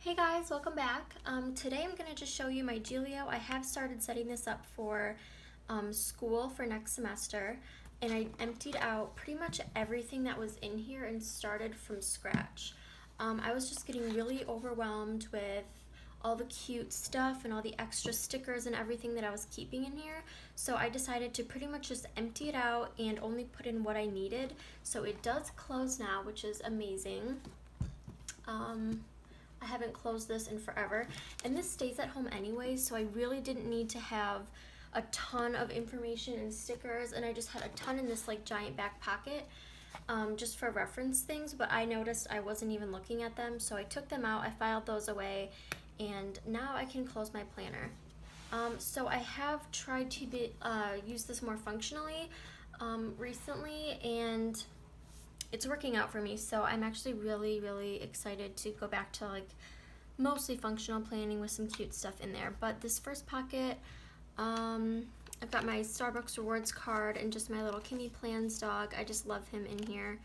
Hey guys, welcome back. Today I'm going to just show you my Gillio. I have started setting this up for school for next semester, and I emptied out pretty much everything that was in here and started from scratch. I was just getting really overwhelmed with all the cute stuff and all the extra stickers and everything that I was keeping in here, so I decided to pretty much just empty it out and only put in what I needed. So it does close now, which is amazing. I haven't closed this in forever, and this stays at home anyway, so I really didn't need to have a ton of information and stickers, and I just had a ton in this like giant back pocket just for reference things, but I noticed I wasn't even looking at them, so I took them out, I filed those away, and now I can close my planner. So I have tried to use this more functionally recently, and it's working out for me, so I'm actually really excited to go back to like mostly functional planning with some cute stuff in there. But this first pocket, I've got my Starbucks rewards card and just my little Kimmy Plans dog. I just love him in here.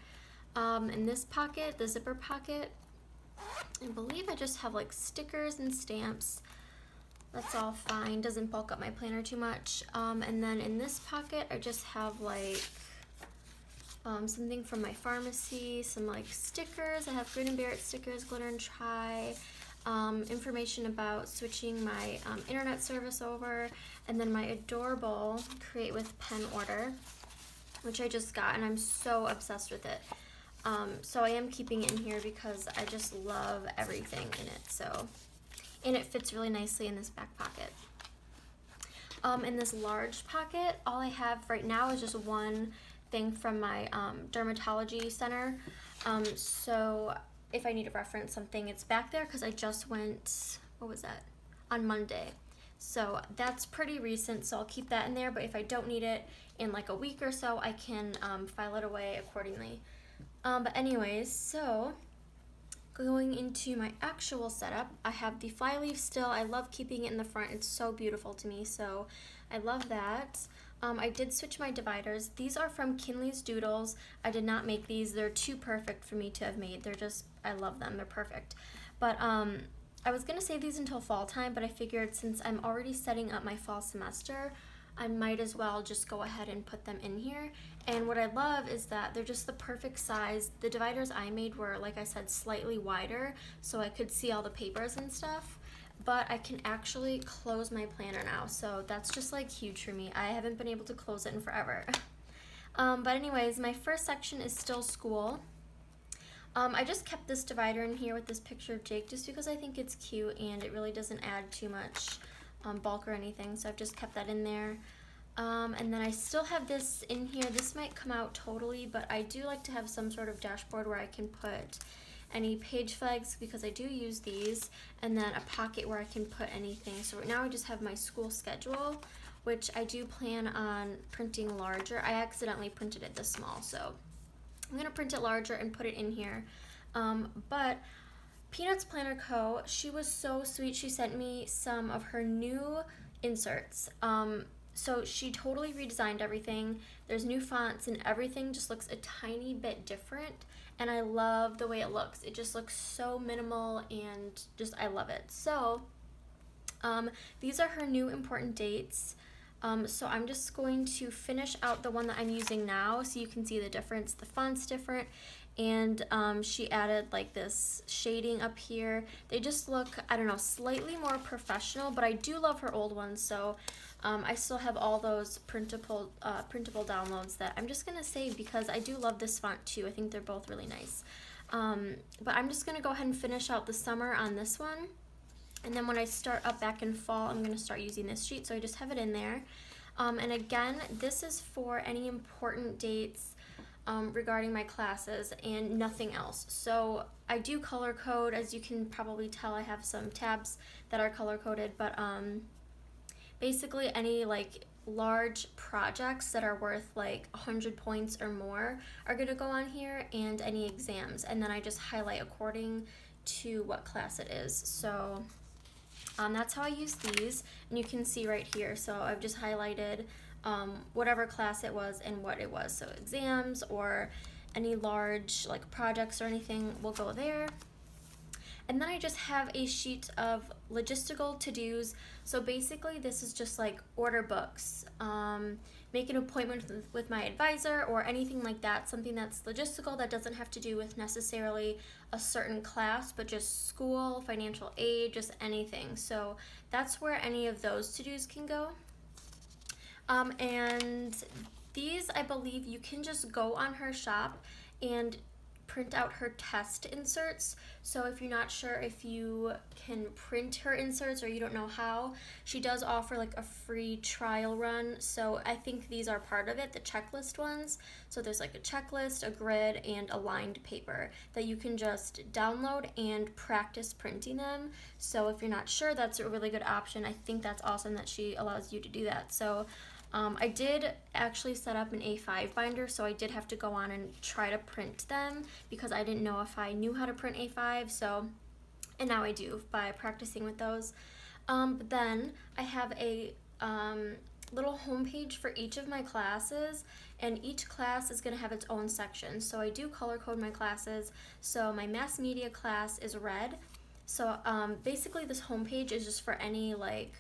In this pocket, the zipper pocket, I believe I just have like stickers and stamps. That's all fine, doesn't bulk up my planner too much. And then in this pocket, I just have like something from my pharmacy, some like stickers. I have Grin and Bear It stickers, glitter and try, information about switching my internet service over, and then my adorable Create with Pen order, which I just got, and I'm so obsessed with it. So I am keeping it in here because I just love everything in it. So, and it fits really nicely in this back pocket. In this large pocket, all I have right now is just one thing from my dermatology center. So if I need to reference something, it's back there because I just went, what was that, on Monday. So that's pretty recent, so I'll keep that in there, but if I don't need it in like a week or so, I can file it away accordingly. But anyways, so going into my actual setup, I have the flyleaf still. I love keeping it in the front. It's so beautiful to me, so I love that. I did switch my dividers. These are from Kinley's Doodles. I did not make these. They're too perfect for me to have made. They're just, I love them. They're perfect. But I was going to save these until fall time, but I figured since I'm already setting up my fall semester, I might as well just go ahead and put them in here. And what I love is that they're just the perfect size. The dividers I made were, like I said, slightly wider, so I could see all the papers and stuff. But I can actually close my planner now, so that's just like huge for me. I haven't been able to close it in forever. But anyways, my first section is still school. I just kept this divider in here with this picture of Jake just because I think it's cute and it really doesn't add too much bulk or anything, so I've just kept that in there. And then I still have this in here. This might come out totally, but I do like to have some sort of dashboard where I can put any page flags because I do use these, and then a pocket where I can put anything. So right now I just have my school schedule, which I do plan on printing larger. I accidentally printed it this small, so I'm gonna print it larger and put it in here. But Peanuts Planner Co., she was so sweet. She sent me some of her new inserts. So she totally redesigned everything. There's new fonts and everything just looks a tiny bit different, and I love the way it looks. It just looks so minimal and just, I love it. So these are her new important dates. So I'm just going to finish out the one that I'm using now so you can see the difference. The font's different, and she added like this shading up here. They just look, I don't know, slightly more professional, but I do love her old ones, so I still have all those printable downloads that I'm just gonna save because I do love this font too. I think they're both really nice. But I'm just gonna go ahead and finish out the summer on this one. And then when I start up back in fall, I'm going to start using this sheet, so I just have it in there. And again, this is for any important dates regarding my classes and nothing else. So I do color code. As you can probably tell, I have some tabs that are color coded, but basically any like large projects that are worth like 100 points or more are going to go on here, and any exams. And then I just highlight according to what class it is. So that's how I use these, and you can see right here. So I've just highlighted whatever class it was and what it was. So exams or any large like projects or anything will go there. And then I just have a sheet of logistical to-dos. So basically this is just like order books, make an appointment with my advisor or anything like that, something that's logistical that doesn't have to do with necessarily a certain class, but just school, financial aid, just anything. So that's where any of those to-dos can go. And these, I believe you can just go on her shop and print out her test inserts. So if you're not sure if you can print her inserts or you don't know how, she does offer like a free trial run. So I think these are part of it, the checklist ones. So there's like a checklist, a grid, and a lined paper that you can just download and practice printing them. So if you're not sure, that's a really good option. I think that's awesome that she allows you to do that. So I did actually set up an A5 binder, so I did have to go on and try to print them because I didn't know if I knew how to print A5, and now I do by practicing with those. But then I have a little homepage for each of my classes, and each class is going to have its own section. So I do color code my classes. So my mass media class is red. So basically this homepage is just for any like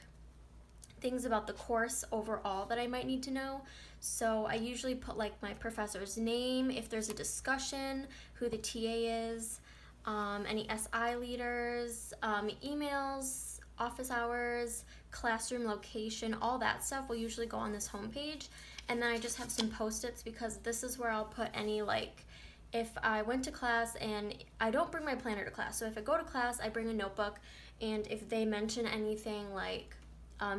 things about the course overall that I might need to know. So I usually put like my professor's name, if there's a discussion, who the TA is, any SI leaders, emails, office hours, classroom location, all that stuff will usually go on this homepage. And then I just have some post-its because this is where I'll put any like, if I went to class and I don't bring my planner to class. So if I go to class, I bring a notebook, and if they mention anything like,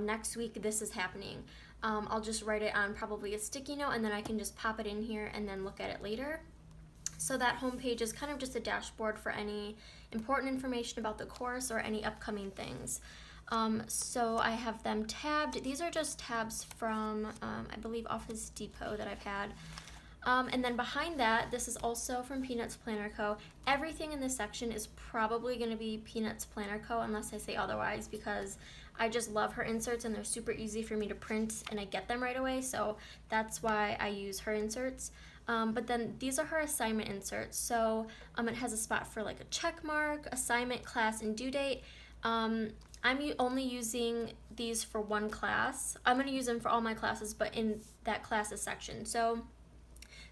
next week this is happening, I'll just write it on probably a sticky note, and then I can just pop it in here and then look at it later. So that homepage is kind of just a dashboard for any important information about the course or any upcoming things. So I have them tabbed. These are just tabs from, I believe, Office Depot that I've had. And then behind that, this is also from Peanuts Planner Co. Everything in this section is probably going to be Peanuts Planner Co. unless I say otherwise, because I just love her inserts and they're super easy for me to print and I get them right away, so that's why I use her inserts. But then these are her assignment inserts. So it has a spot for like a check mark, assignment, class, and due date. I'm only using these for one class. I'm going to use them for all my classes, but in that classes section. So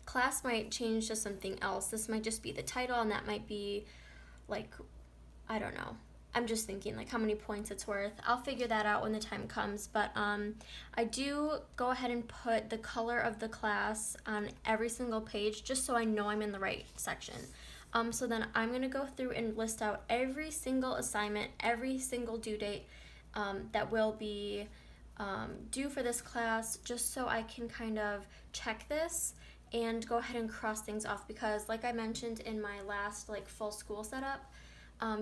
class might change to something else. This might just be the title, and that might be like, I don't know. I'm just thinking like how many points it's worth. I'll figure that out when the time comes, but I do go ahead and put the color of the class on every single page just so I know I'm in the right section. So then I'm going to go through and list out every single assignment, every single due date that will be due for this class, just so I can kind of check this and go ahead and cross things off, because like I mentioned in my last like full school setup,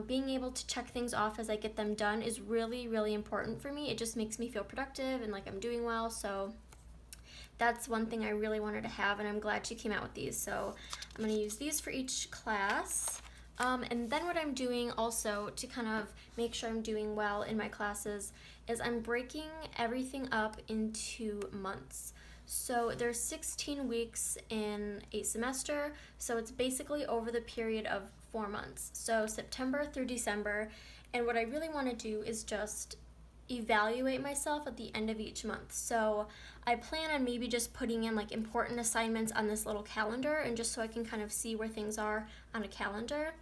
being able to check things off as I get them done is really, really important for me. It just makes me feel productive and like I'm doing well. So that's one thing I really wanted to have, and I'm glad she came out with these. So I'm going to use these for each class. And then what I'm doing also to kind of make sure I'm doing well in my classes is I'm breaking everything up into months. So there's 16 weeks in a semester, so it's basically over the period of 4 months. So September through December, and what I really want to do is just evaluate myself at the end of each month. So I plan on maybe just putting in like important assignments on this little calendar, and just so I can kind of see where things are on a calendar.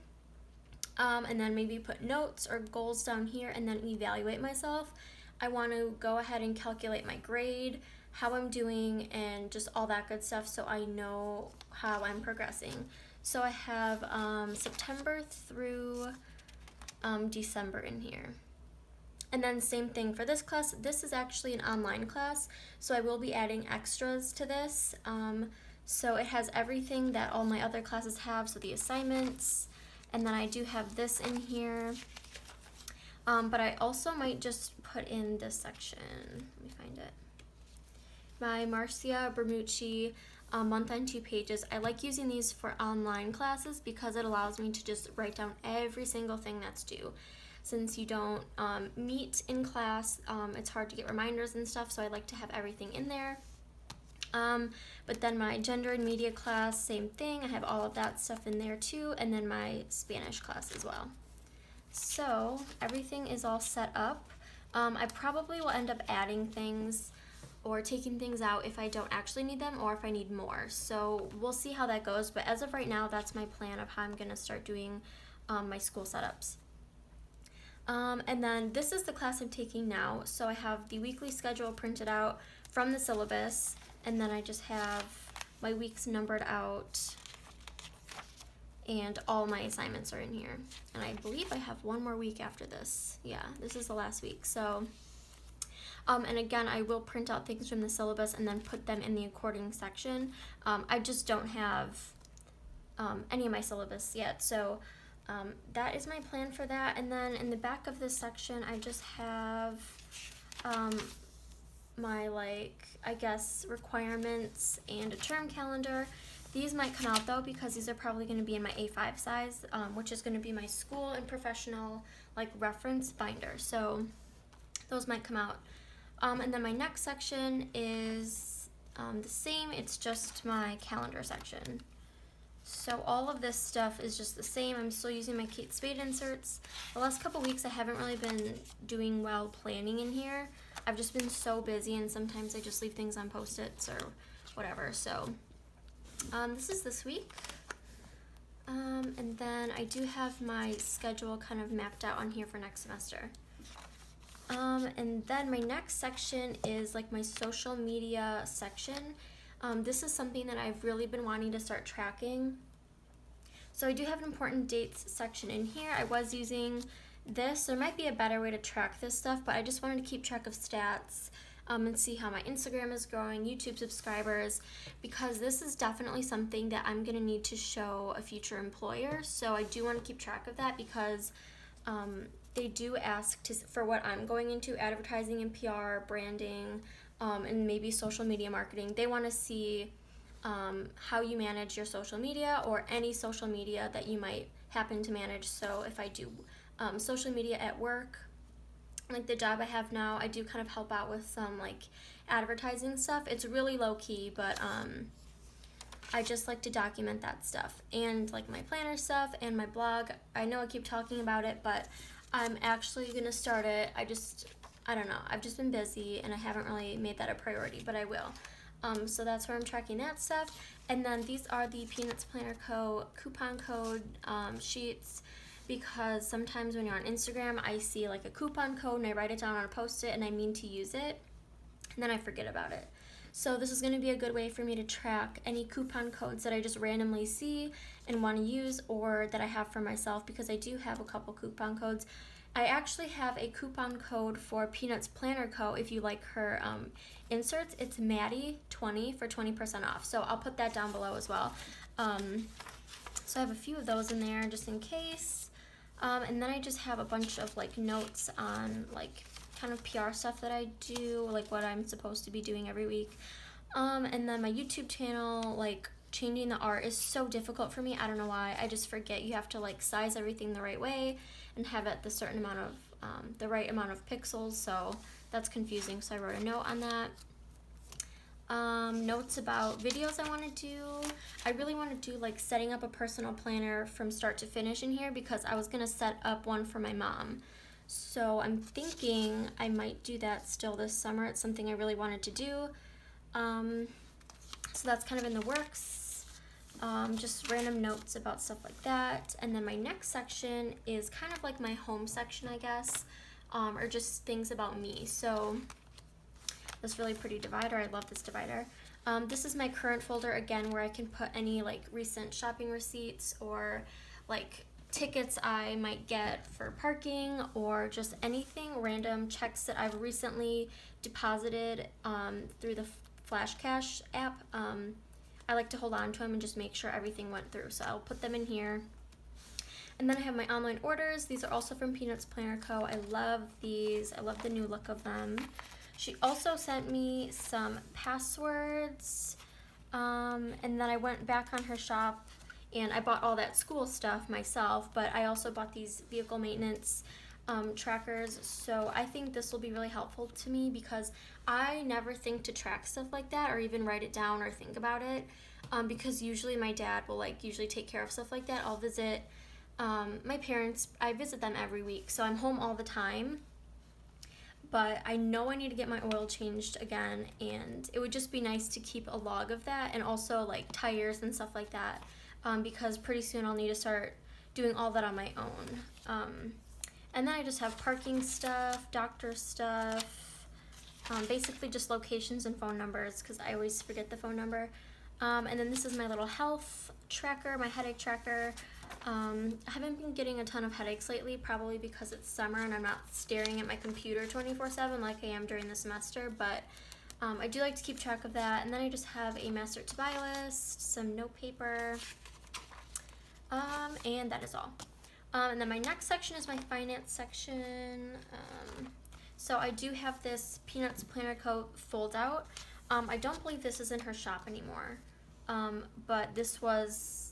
And then maybe put notes or goals down here and then evaluate myself. I want to go ahead and calculate my grade, how I'm doing, and just all that good stuff so I know how I'm progressing. So I have September through December in here. And then same thing for this class. This is actually an online class, so I will be adding extras to this. So it has everything that all my other classes have, so the assignments, and then I do have this in here. But I also might just put in this section. Let me find it. My Marcia Bermucci month on 2 pages. I like using these for online classes because it allows me to just write down every single thing that's due. Since you don't meet in class, it's hard to get reminders and stuff, so I like to have everything in there. But then my gender and media class, same thing. I have all of that stuff in there too, and then my Spanish class as well. So everything is all set up. I probably will end up adding things or taking things out if I don't actually need them or if I need more. So we'll see how that goes. But as of right now, that's my plan of how I'm going to start doing my school setups. And then this is the class I'm taking now. So I have the weekly schedule printed out from the syllabus, and then I just have my weeks numbered out, and all my assignments are in here. And I believe I have one more week after this. Yeah, this is the last week. So and again, I will print out things from the syllabus and then put them in the according section. I just don't have any of my syllabus yet, so that is my plan for that. And then in the back of this section, I just have my, like, I guess, requirements and a term calendar. These might come out though because these are probably going to be in my A5 size, which is going to be my school and professional, like, reference binder. So those might come out. And then my next section is the same, it's just my calendar section. So all of this stuff is just the same. I'm still using my Kate Spade inserts. The last couple weeks I haven't really been doing well planning in here. I've just been so busy, and sometimes I just leave things on Post-its or whatever. So this is this week. And then I do have my schedule kind of mapped out on here for next semester. And then my next section is like my social media section. This is something that I've really been wanting to start tracking. So I do have an important dates section in here. I was using this. There might be a better way to track this stuff, but I just wanted to keep track of stats and see how my Instagram is growing, YouTube subscribers, because this is definitely something that I'm going to need to show a future employer. So I do want to keep track of that because they do ask for what I'm going into, advertising and PR, branding, and maybe social media marketing. They want to see how you manage your social media or any social media that you might happen to manage. So if I do social media at work, like the job I have now, I do kind of help out with some like advertising stuff. It's really low key, but I just like to document that stuff, and like my planner stuff and my blog. I know I keep talking about it, but I'm actually gonna start it. I don't know, I've just been busy and I haven't really made that a priority, but I will. So that's where I'm tracking that stuff. And then these are the Peanuts Planner Co. coupon code sheets, because sometimes when you're on Instagram, I see like a coupon code and I write it down on a Post-it and I mean to use it, and then I forget about it. So this is going to be a good way for me to track any coupon codes that I just randomly see and want to use, or that I have for myself, because I do have a couple coupon codes. I actually have a coupon code for Peanuts Planner Co. If you like her inserts, it's Maddie20 for 20% off. So I'll put that down below as well. So I have a few of those in there just in case. And then I just have a bunch of like notes on like kind of PR stuff that I do, like what I'm supposed to be doing every week. And then my YouTube channel, like changing the art is so difficult for me. I don't know why. I just forget you have to like size everything the right way and have it the certain amount of the right amount of pixels. So that's confusing. So I wrote a note on that. Notes about videos I want to do. I really want to do like setting up a personal planner from start to finish in here, because I was going to set up one for my mom. So I'm thinking I might do that still this summer. It's something I really wanted to do. So that's kind of in the works. Just random notes about stuff like that. And then my next section is kind of like my home section, I guess, or just things about me. So this really pretty divider. I love this divider. This is my current folder again, where I can put any like recent shopping receipts or like tickets I might get for parking, or just anything random, checks that I've recently deposited through the Flash Cash app. I like to hold on to them and just make sure everything went through, so I'll put them in here. And then I have my online orders. These are also from Peanuts Planner Co. I love these. I love the new look of them. She also sent me some passwords, and then I went back on her shop and I bought all that school stuff myself, but I also bought these vehicle maintenance trackers. So I think this will be really helpful to me, because I never think to track stuff like that or even write it down or think about it, because usually my dad will like usually take care of stuff like that. I'll visit My parents, I visit them every week, so I'm home all the time. But I know I need to get my oil changed again, and it would just be nice to keep a log of that, and also like tires and stuff like that, because pretty soon I'll need to start doing all that on my own. And then I just have parking stuff, doctor stuff, basically just locations and phone numbers, because I always forget the phone number. And then this is my little health tracker, my headache tracker. I haven't been getting a ton of headaches lately, probably because it's summer and I'm not staring at my computer 24/7 like I am during the semester, but I do like to keep track of that. And then I just have a master to buy list, some note paper, and that is all. And then my next section is my finance section. So I do have this Peanuts Planner Coat fold out. I don't believe this is in her shop anymore, but this was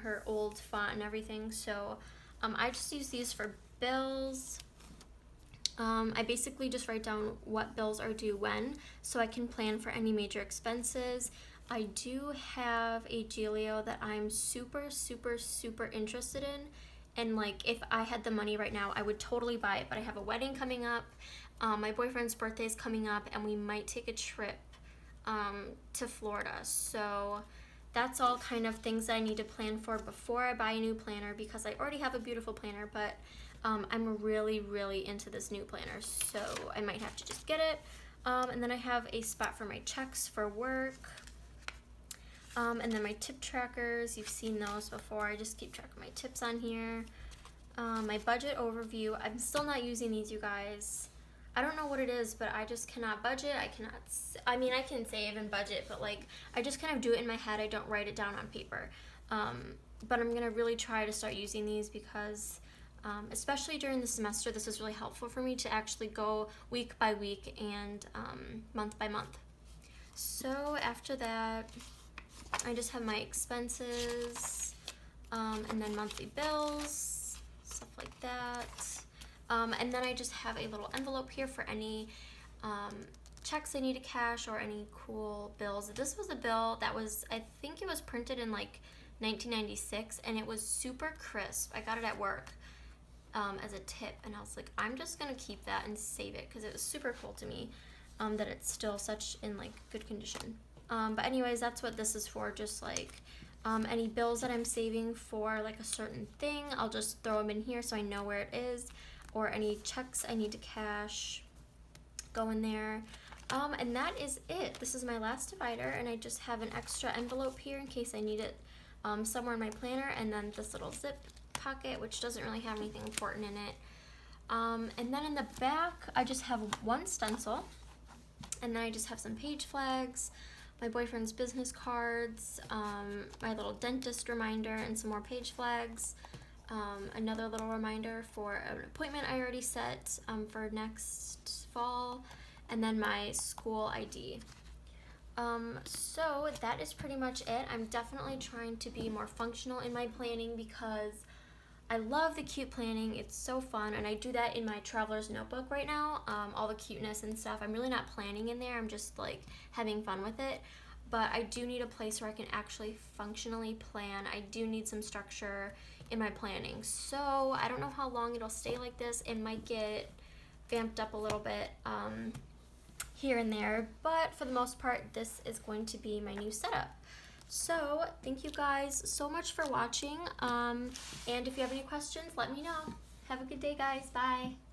her old font and everything, so I just use these for bills. I basically just write down what bills are due when, so I can plan for any major expenses. I do have a Gillio that I'm super interested in, and like if I had the money right now I would totally buy it, but I have a wedding coming up, my boyfriend's birthday is coming up, and we might take a trip to Florida, so that's all kind of things that I need to plan for before I buy a new planner, because I already have a beautiful planner, but I'm really into this new planner, so I might have to just get it. And then I have a spot for my checks for work, and then my tip trackers. You've seen those before. I just keep track of my tips on here. My budget overview. I'm still not using these, you guys. I don't know what it is, but I just cannot budget. I mean, I can save and budget, but like, I just kind of do it in my head. I don't write it down on paper. But I'm gonna really try to start using these, because especially during the semester, this is really helpful for me to actually go week by week and month by month. So after that, I just have my expenses, and then monthly bills, stuff like that. And then I just have a little envelope here for any checks I need to cash or any cool bills. This was a bill that was, I think it was printed in like 1996, and it was super crisp. I got it at work as a tip, and I was like, I'm just gonna keep that and save it, because it was super cool to me that it's still such in like good condition. But anyways, that's what this is for. Just like any bills that I'm saving for like a certain thing, I'll just throw them in here so I know where it is, or any checks I need to cash go in there. And that is it. This is my last divider, and I just have an extra envelope here in case I need it somewhere in my planner, and then this little zip pocket, which doesn't really have anything important in it. And then in the back, I just have one stencil, and then I just have some page flags, my boyfriend's business cards, my little dentist reminder, and some more page flags. Another little reminder for an appointment I already set for next fall, and then my school ID. So that is pretty much it. I'm definitely trying to be more functional in my planning, because I love the cute planning. It's so fun, and I do that in my traveler's notebook right now, all the cuteness and stuff. I'm really not planning in there. I'm just like having fun with it. But I do need a place where I can actually functionally plan. I do need some structure in my planning. So I don't know how long it'll stay like this. It might get vamped up a little bit here and there, but for the most part, this is going to be my new setup. So thank you guys so much for watching, and if you have any questions, let me know. Have a good day, guys. Bye.